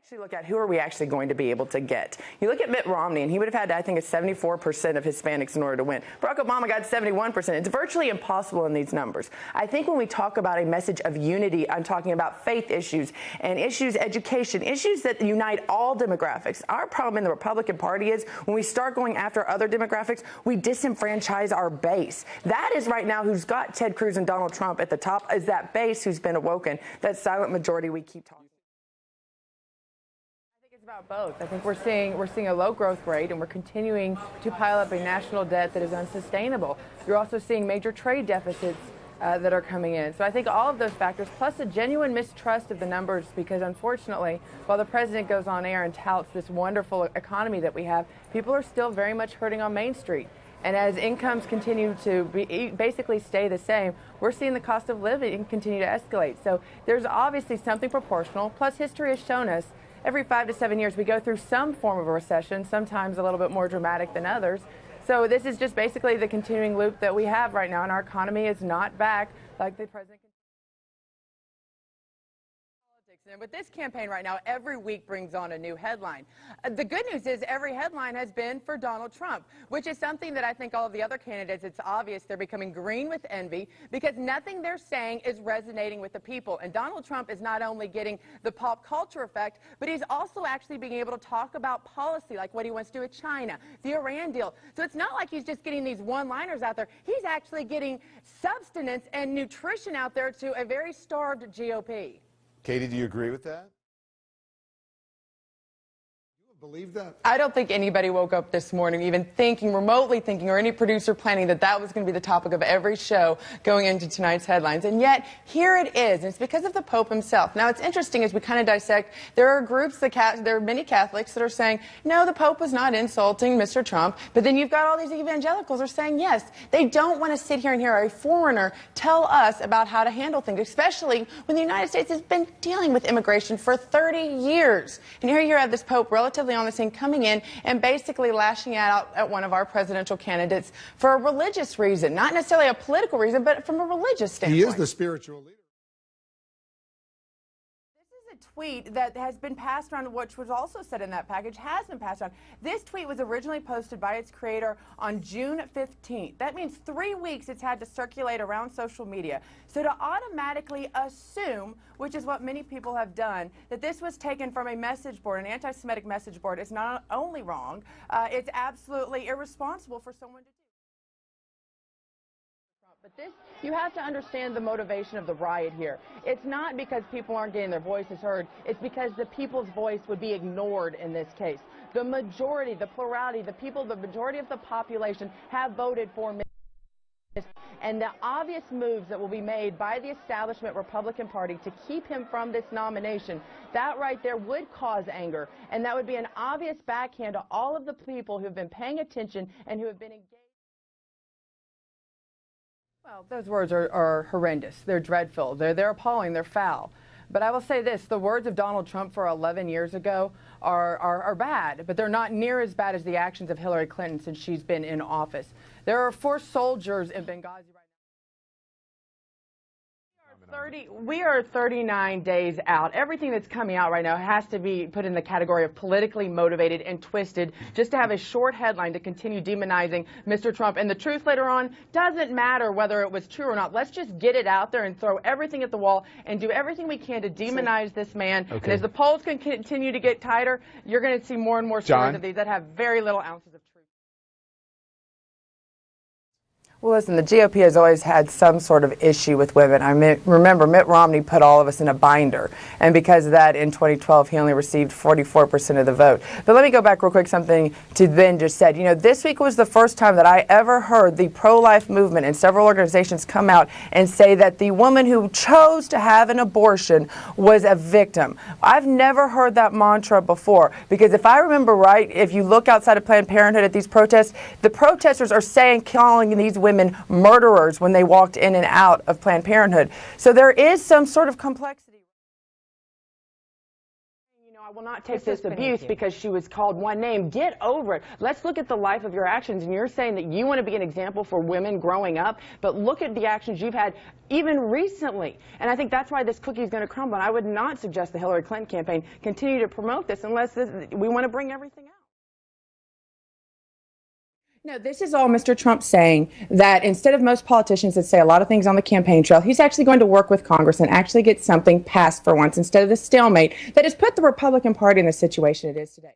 Actually look at who are we actually going to be able to get. You look at Mitt Romney, and he would have had, I think, 74% of Hispanics in order to win. Barack Obama got 71%. It's virtually impossible in these numbers. I think when we talk about a message of unity, I'm talking about faith issues and issues, education, issues that unite all demographics. Our problem in the Republican Party is when we start going after other demographics, we disenfranchise our base. That is right now who's got Ted Cruz and Donald Trump at the top, is that base who's been awoken, that silent majority we keep talking. It's about both. I think we're seeing a low growth rate, and we're continuing to pile up a national debt that is unsustainable. You're also seeing major trade deficits that are coming in. So I think all of those factors, plus a genuine mistrust of the numbers, because unfortunately, while the president goes on air and touts this wonderful economy that we have, people are still very much hurting on Main Street. And as incomes continue to basically stay the same, we're seeing the cost of living continue to escalate. So there's obviously something proportional. Plus, history has shown us every 5 to 7 years we go through some form of a recession, sometimes a little bit more dramatic than others. So this is just basically the continuing loop that we have right now, and our economy is not back like the president. And with this campaign right now, every week brings on a new headline. The good news is every headline has been for Donald Trump, which is something that I think all of the other candidates, it's obvious they're becoming green with envy, because nothing they're saying is resonating with the people. And Donald Trump is not only getting the pop culture effect, but he's also actually being able to talk about policy, like what he wants to do with China, the Iran deal. So it's not like he's just getting these one-liners out there. He's actually getting substance and nutrition out there to a very starved GOP. Katie, do you agree with that? Believe that? I don't think anybody woke up this morning even thinking, remotely thinking, or any producer planning that that was going to be the topic of every show going into tonight's headlines. And yet, here it is. And it's because of the Pope himself. Now, it's interesting as we kind of dissect, there are groups, there are many Catholics that are saying, no, the Pope was not insulting Mr. Trump. But then you've got all these evangelicals who are saying, yes, they don't want to sit here and hear a foreigner tell us about how to handle things, especially when the United States has been dealing with immigration for 30 years. And here you have this Pope relatively on the scene coming in and basically lashing out at one of our presidential candidates for a religious reason, not necessarily a political reason, but from a religious standpoint. He is the spiritual leader. Tweet that has been passed around, which was also said in that package, has been passed around. This tweet was originally posted by its creator on June 15th. That means 3 weeks it's had to circulate around social media. So to automatically assume, which is what many people have done, that this was taken from a message board, an anti-Semitic message board, is not only wrong, it's absolutely irresponsible for someone to do. But this, you have to understand the motivation of the riot here. It's not because people aren't getting their voices heard. It's because the people's voice would be ignored in this case. The majority, the plurality, the people, the majority of the population have voted for Mr. And the obvious moves that will be made by the establishment Republican Party to keep him from this nomination, that right there would cause anger. And that would be an obvious backhand to all of the people who have been paying attention and who have been engaged. Well, those words are horrendous. They're dreadful. They're appalling. They're foul. But I will say this, the words of Donald Trump for 11 years ago are bad, but they're not near as bad as the actions of Hillary Clinton since she's been in office. There are 4 soldiers in Benghazi right now. We are 39 days out. Everything that's coming out right now has to be put in the category of politically motivated and twisted just to have a short headline to continue demonizing Mr. Trump. And the truth later on doesn't matter whether it was true or not. Let's just get it out there and throw everything at the wall and do everything we can to demonize this man. Okay. And as the polls can continue to get tighter, you're going to see more and more stories of these that have very little ounces of truth. Well, listen, the GOP has always had some sort of issue with women. I mean, remember, Mitt Romney put all of us in a binder. And because of that, in 2012, he only received 44% of the vote. But let me go back real quick, something to Ben just said. You know, this week was the first time that I ever heard the pro-life movement and several organizations come out and say that the woman who chose to have an abortion was a victim. I've never heard that mantra before. Because if I remember right, if you look outside of Planned Parenthood at these protests, the protesters are calling these women murderers when they walked in and out of Planned Parenthood. So there is some sort of complexity. I will not take this abuse because she was called one name. Get over it. Let's look at the life of your actions. And you're saying that you want to be an example for women growing up, but look at the actions you've had even recently. And I think that's why this cookie is going to crumble. And I would not suggest the Hillary Clinton campaign continue to promote this unless we want to bring everything out. No, this is all Mr. Trump saying that instead of most politicians that say a lot of things on the campaign trail, he's actually going to work with Congress and actually get something passed for once instead of the stalemate that has put the Republican Party in the situation it is today.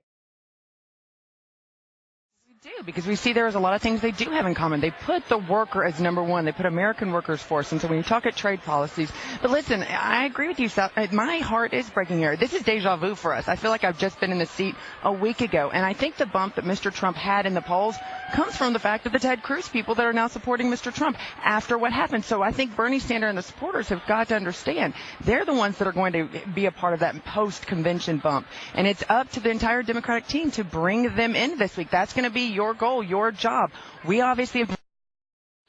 Because we see there's a lot of things they do have in common. They put the worker as number one. They put American workers first. And so when you talk at trade policies, but listen, I agree with you, Seth. My heart is breaking here. This is deja vu for us. I feel like I've just been in the seat a week ago. And I think the bump that Mr. Trump had in the polls comes from the fact of the Ted Cruz people that are now supporting Mr. Trump after what happened. So I think Bernie Sanders and the supporters have got to understand they're the ones that are going to be a part of that post-convention bump. And it's up to the entire Democratic team to bring them in this week. That's going to be your goal, your job. We obviously have done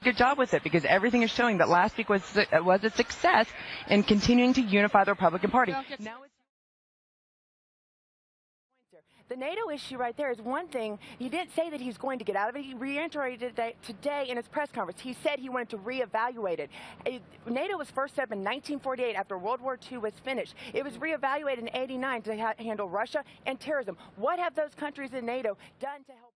a good job with it because everything is showing that last week was a success in continuing to unify the Republican Party. Now the NATO issue right there is one thing. He didn't say that he's going to get out of it. He reiterated it today in his press conference. He said he wanted to reevaluate it. NATO was first set up in 1948 after World War II was finished. It was reevaluated in 89 to handle Russia and terrorism. What have those countries in NATO done to help?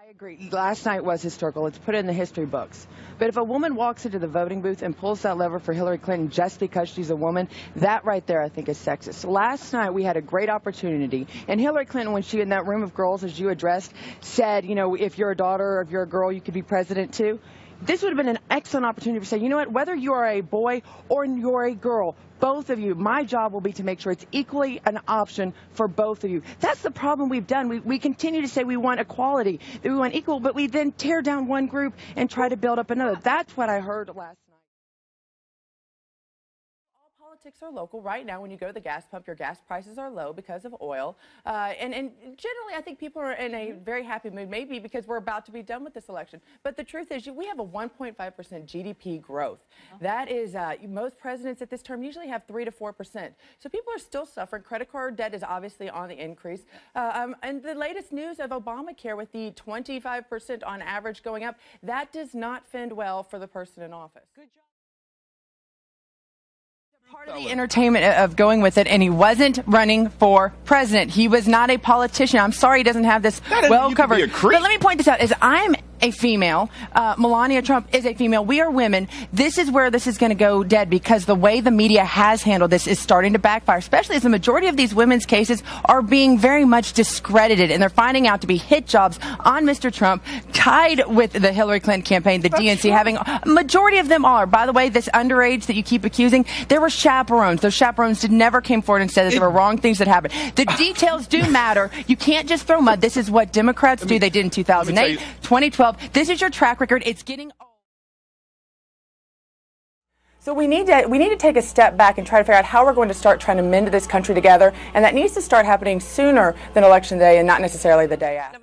I agree. Last night was historical. Let's put it in the history books. But if a woman walks into the voting booth and pulls that lever for Hillary Clinton just because she's a woman, that right there I think is sexist. Last night we had a great opportunity. And Hillary Clinton, when she in that room of girls, as you addressed, said, you know, if you're a daughter or if you're a girl, you could be president too. This would have been an excellent opportunity to say, you know what, whether you are a boy or you're a girl, both of you, my job will be to make sure it's equally an option for both of you. That's the problem we've done. We continue to say we want equality, that we want equal, but we then tear down one group and try to build up another. That's what I heard last night. Politics are local. Right now, when you go to the gas pump, your gas prices are low because of oil. And generally, I think people are in a very happy mood, maybe because we're about to be done with this election. But the truth is, we have a 1.5% GDP growth. That is, most presidents at this term usually have 3 to 4%. So people are still suffering. Credit card debt is obviously on the increase. And the latest news of Obamacare with the 25% on average going up, that does not fend well for the person in office. Good job. Part of the entertainment of going with it, and he wasn't running for president. He was not a politician. I'm sorry he doesn't have this well covered. But let me point this out: I'm a female. Melania Trump is a female. We are women. This is where this is going to go dead because the way the media has handled this is starting to backfire, especially as the majority of these women's cases are being very much discredited, and they're finding out to be hit jobs on Mr. Trump, tied with the Hillary Clinton campaign, the DNC having majority of them are. By the way, this underage that you keep accusing, there were chaperones. Those chaperones never came forward and said that there were wrong things that happened. The details do matter. You can't just throw mud. This is what Democrats do. They did in 2008, 2012. This is your track record. It's getting old. So we need to take a step back and try to figure out how we're going to start trying to mend this country together, and that needs to start happening sooner than Election Day and not necessarily the day after.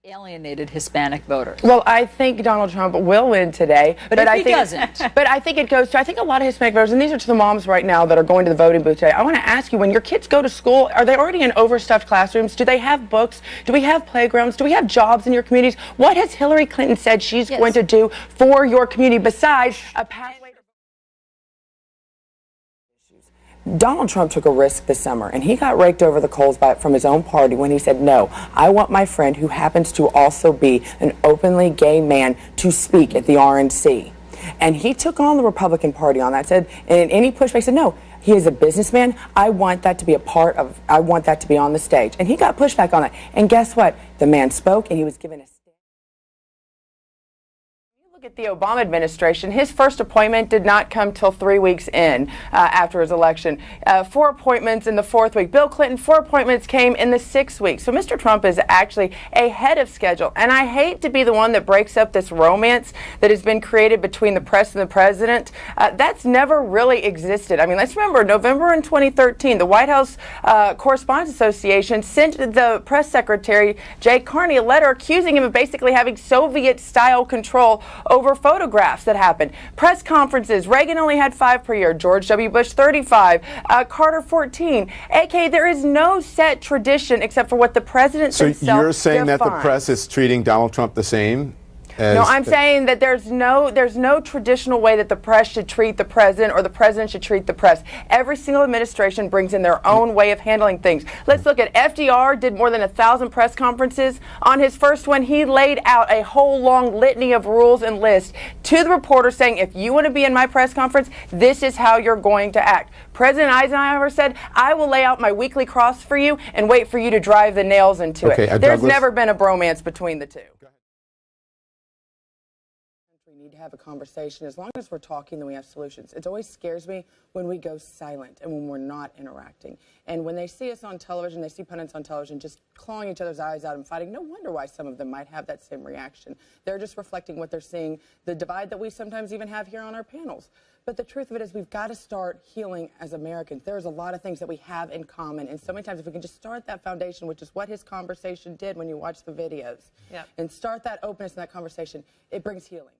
Alienated Hispanic voters. Well, I think Donald Trump will win today. But if he doesn't. But I think it goes to, I think a lot of Hispanic voters, and these are to the moms right now that are going to the voting booth today. I want to ask you, when your kids go to school, are they already in overstuffed classrooms? Do they have books? Do we have playgrounds? Do we have jobs in your communities? What has Hillary Clinton said she's going to do for your community besides a pathway? Donald Trump took a risk this summer, and he got raked over the coals from his own party when he said, no, I want my friend, who happens to also be an openly gay man, to speak at the RNC. And he took on the Republican Party on that, said, and any pushback said, no, he is a businessman. I want that to be I want that to be on the stage. And he got pushback on that. And guess what? The man spoke, and he was given a at the Obama administration, his first appointment did not come till 3 weeks in after his election. 4 appointments in the 4th week. Bill Clinton, 4 appointments came in the 6th week. So Mr. Trump is actually ahead of schedule. And I hate to be the one that breaks up this romance that has been created between the press and the president. That's never really existed. I mean, let's remember, November in 2013, the White House Correspondents Association sent the press secretary, Jay Carney, a letter accusing him of basically having Soviet-style control over photographs that happened. Press conferences, Reagan only had 5 per year, George W. Bush 35, Carter 14. AK, there is no set tradition except for what the president So himself you're saying defines. that the press is treating Donald Trump the same? No, I'm saying that there's no traditional way that the press should treat the president or the president should treat the press. Every single administration brings in their own way of handling things. Let's look at FDR did more than 1,000 press conferences. On his first one, he laid out a whole long litany of rules and lists to the reporter saying, if you want to be in my press conference, this is how you're going to act. President Eisenhower said, I will lay out my weekly cross for you and wait for you to drive the nails into it. There's never been a bromance between the two. We need to have a conversation. As long as we're talking, then we have solutions. It always scares me when we go silent and when we're not interacting. And when they see us on television, they see pundits on television just clawing each other's eyes out and fighting. No wonder why some of them might have that same reaction. They're just reflecting what they're seeing, the divide that we sometimes even have here on our panels. But the truth of it is we've got to start healing as Americans. There's a lot of things that we have in common. And so many times if we can just start that foundation, which is what his conversation did when you watch the videos, and start that openness in that conversation, it brings healing.